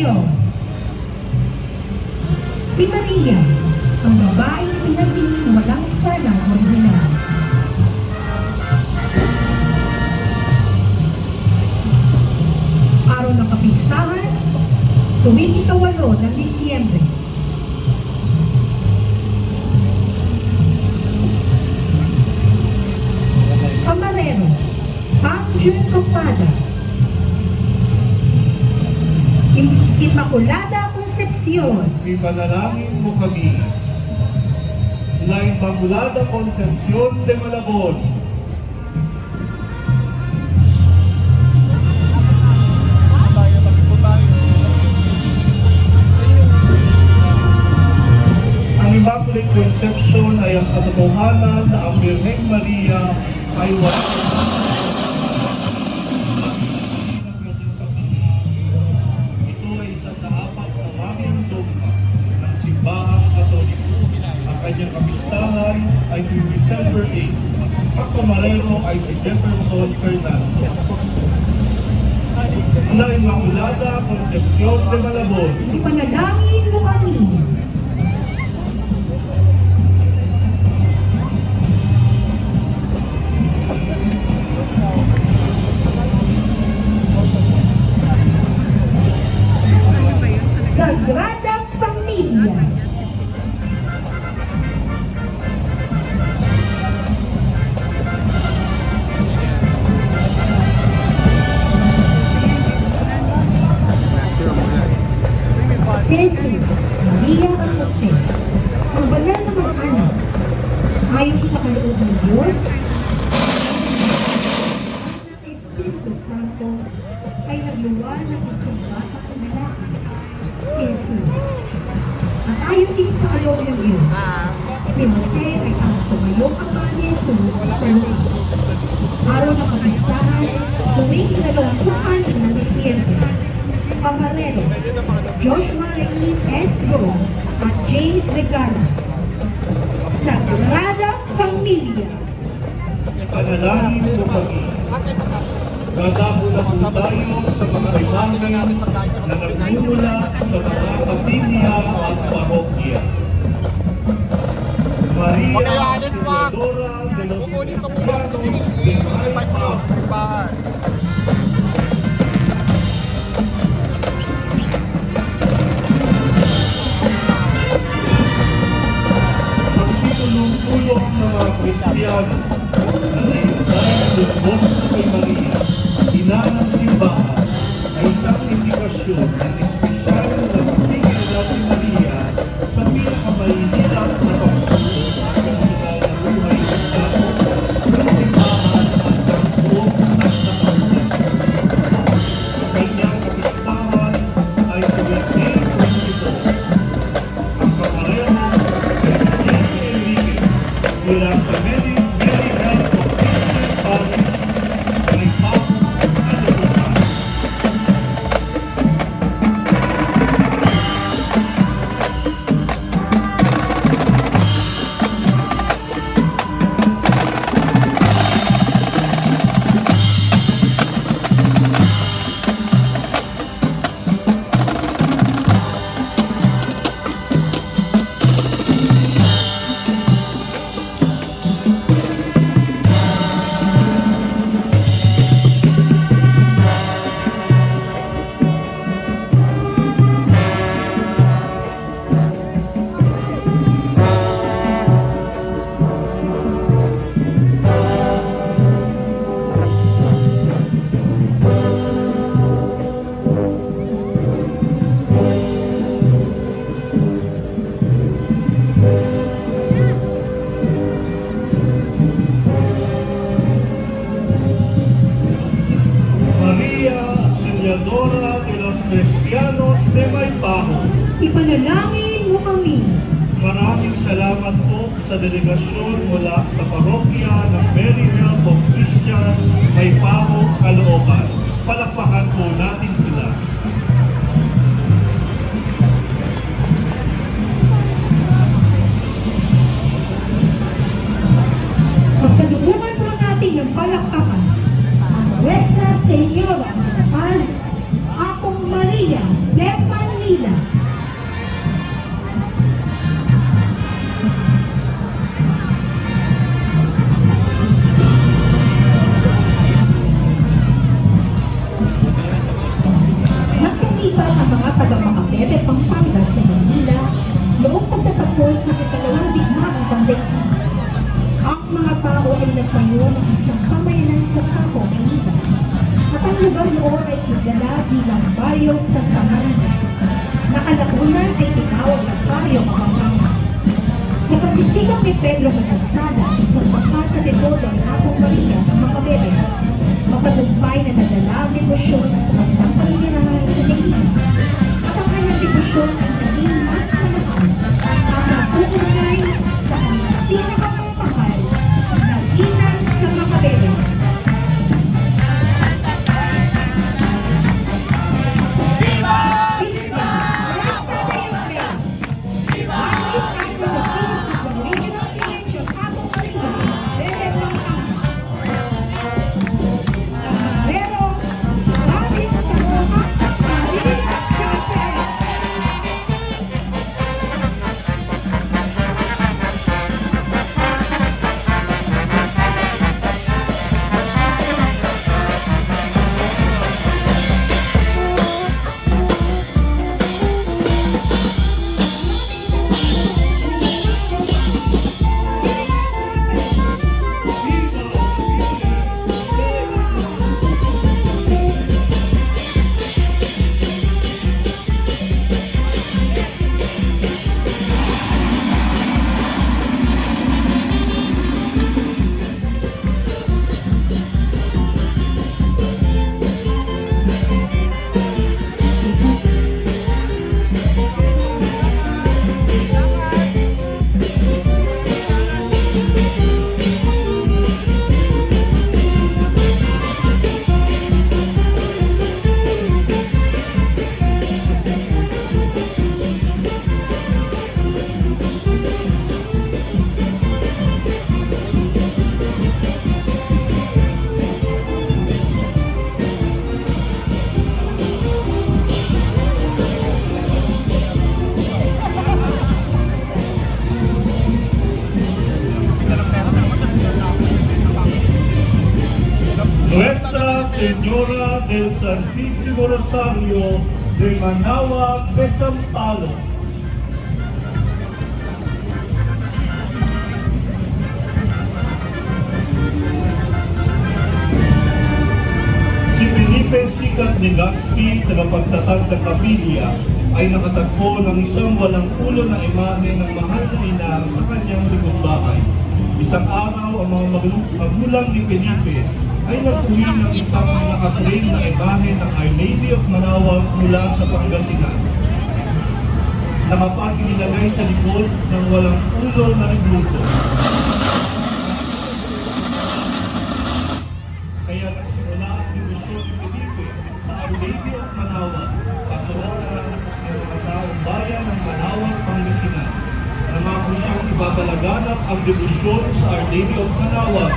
Julio. Si Maria, ang babaeng pinagpiling walang sanang orihinal. Araw ng kapistahan, tuwing ika-8 ng Disyembre. Camarero, Angel Copada. Immaculada Concepcion. Ipanalangin mo kami. La Inmaculada Concepcion de Malabon. Ang Immaculate Conception ay ang katotohanan na ang Birheng Maria ay wala kanyang kapistahan ay tuwing December 8. Ang Camarero ay si Jefferson Fernando. La Inmaculada Concepcion de Malabon. Ipanalangin mo kami. Sagrada Familia. Jesus, Maria at Jose, ang banal na mga anak, ayon sa kaloob ng Diyos, ang Espiritu Santo ay nagluwa ng isang batang lalaki, si Jesus. At ayon din sa kaloob ng Diyos, si Jose ay ang tumayong ama ni Jesus sa lupa. Araw ng kapistahan, tuwing ika-26 ng Disyembre. Camarero, Joshua Rey Esgo at James Regala. Sagrada Familia. Panalangin mo kami. Dadako na po tayo sa mga imahe na nagmumula sa mga pamilya at parokya. Maria Auxiliadora de los Cristianos de Malpa. Tulong ng mga Kristiyano na naiutan ng Bosco kay Maria, ina ng simbahan, ay isang indikasyon ng espesyal na pagtingin natin Maria sa pinakamahihirap na pagsulong at personal na buhay ng tao ng simbahan at ng buong Santa Pauline. Sa kanyang kapistahan ay tuwing May 24. Ang Camarero mula sa Mary Health of Christian Parish, ay pahong kalubukan. Auxiliadora de los Cristianos de Maypaho. Ipanalangin mo kami. Maraming salamat po sa delegasyon mula sa parokya ng Mary Health of Christian Maypaho, Caloocan. Palakpakan po natin sila. Pasalubungan po natin ang palakpakan. Nuestra Señora de la Paz, Apong Maria de Manila. Nagpalipat ang mga taga-Macabebe, Pampanga sa Manila noong pagtatapos ng ikalawang digmaang pandaigdig. Ang mga tao ay nagtayo ng isang pamayanan sa Paco, Manila. At ang lugar noon ay kilala bilang Barrio Santa Maria, na kalaunan ay tinawag na Barrio Pampanga. Sa pagsisikap ni Pedro Magalsada, isang bakat na devoto ng Apong Maria ng Macabebe, matagumpay na nadala ang debosyon sa kanilang paninirahan sa Manila. At ang kanyang debosyon ay naging mas malakas at napupunay sa kanilang pinakamamahal na ginang sa Macabebe. Nuestra Señora del Santísimo Rosario de Manawag, Besampalo. Si Felipe Sikat Legazpi, tagapagtatag ng kapilya, ay nakatagpo ng isang walang ulo na imahe ng mahal na ina sa kanyang likod bahay. Isang araw, ang mga magulang ni Felipe ay nag-uwi ng isang nakaprint na imahe ng Our Lady of Manawag mula sa Pangasinan. Nakapag nilagay sa likod ng walang ulo na rebulto. Kaya nagsimula ang debosyon ni Felipe sa Our Lady of Manawag, patrona ng mga taong bayan ng Manawag, Pangasinan. Nangako siyang ibabalaganap ang debosyon sa Our Lady of Manawag.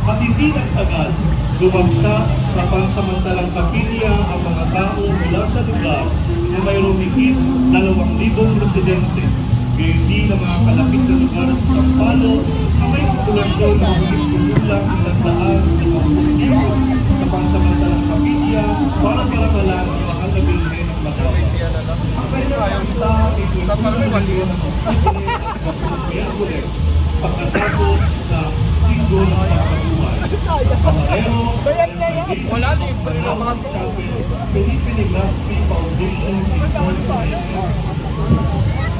At hindi nagtagal, lumagsak sa pansamantalang kapilya ang mga tao mula sa lugar na mayroong higit 2,000 residente. Gayon din ang mga kalapit na lugar sa Sampalo na may populasyon na higit kumulang 150,000 sa pansamantalang kapilya para maramalan ang mahal na bilhin ng Manawag. Ang kanyang listahan ay tulungan ng milyon ng Miyerkules pagkatapos na linggo ng pagkabuhay. Kamarero, wala din mga chapel, Felipe Legazpi Foundation Incorporated.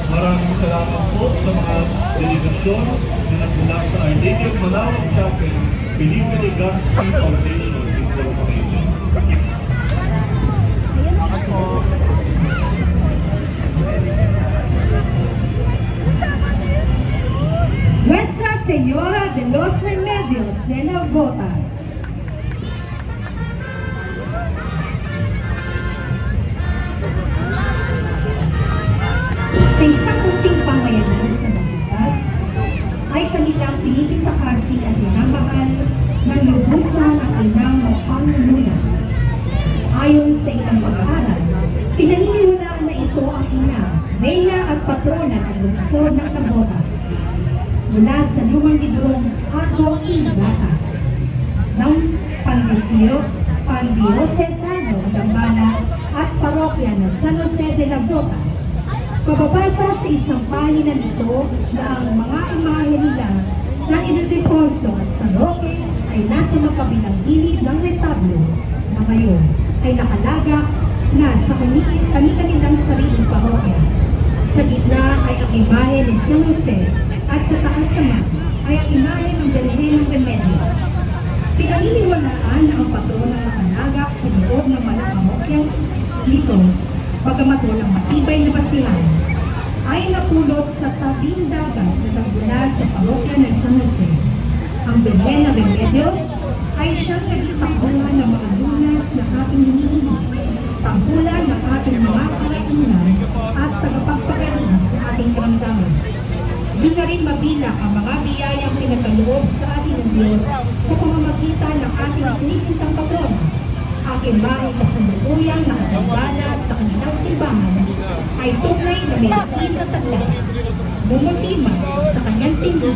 Maraming salamat po sa mga delegasyon na nagmula sa Our Lady of Manawag Chapel, Felipe Legazpi Foundation Incorporated. Nuestra Señora de los Remedios de Navotas. Sa isang kunting pamayanan sa Navotas, ay kanilang pinipintakasi at minamahal ng lubusan ang inang Pangulunas. Ayon sa ilang pag-aaral, pinaniniwalaan na ito patrona ng lungsod ng Navotas mula sa lumang librong Argo Ingata ng Pandiosesano, Dambana at Parokya ng San Jose de Navotas. Pababasa sa isang pahina nito na ang mga imahe nila San Ildefonso at San Roque ay nasa magkabilang gilid ng retablo na ngayon ay nakalaga na sa kanilang sariling parokya. Sa gitna ay ang imahe ni San Jose at sa taas naman ay ang imahe ng Birhen ng Remedios. Pinaniniwalaan na ang patrona nakalagak sa loob ng mga parokyang nito, bagamat walang matibay na basihan, ay napulot sa tabing dagat na nagmula sa parokya ng San Jose. Ang Birhen ng Remedios ay siyang naging takbuhan ng mga lunas na ating hinihingi, tampulan ng ating mga karaingan at tagapagpagaling sa ating karamdaman. Di na rin mabilang ang mga biyayang pinagkaloob sa ating ng Diyos sa pamamagitan ng ating sinisintang patrona. Aking bahay kasalukuyang nakatambala sa kanilang simbahan ay tunay na may likid na taglay. Bumuti man sa kanyang tingin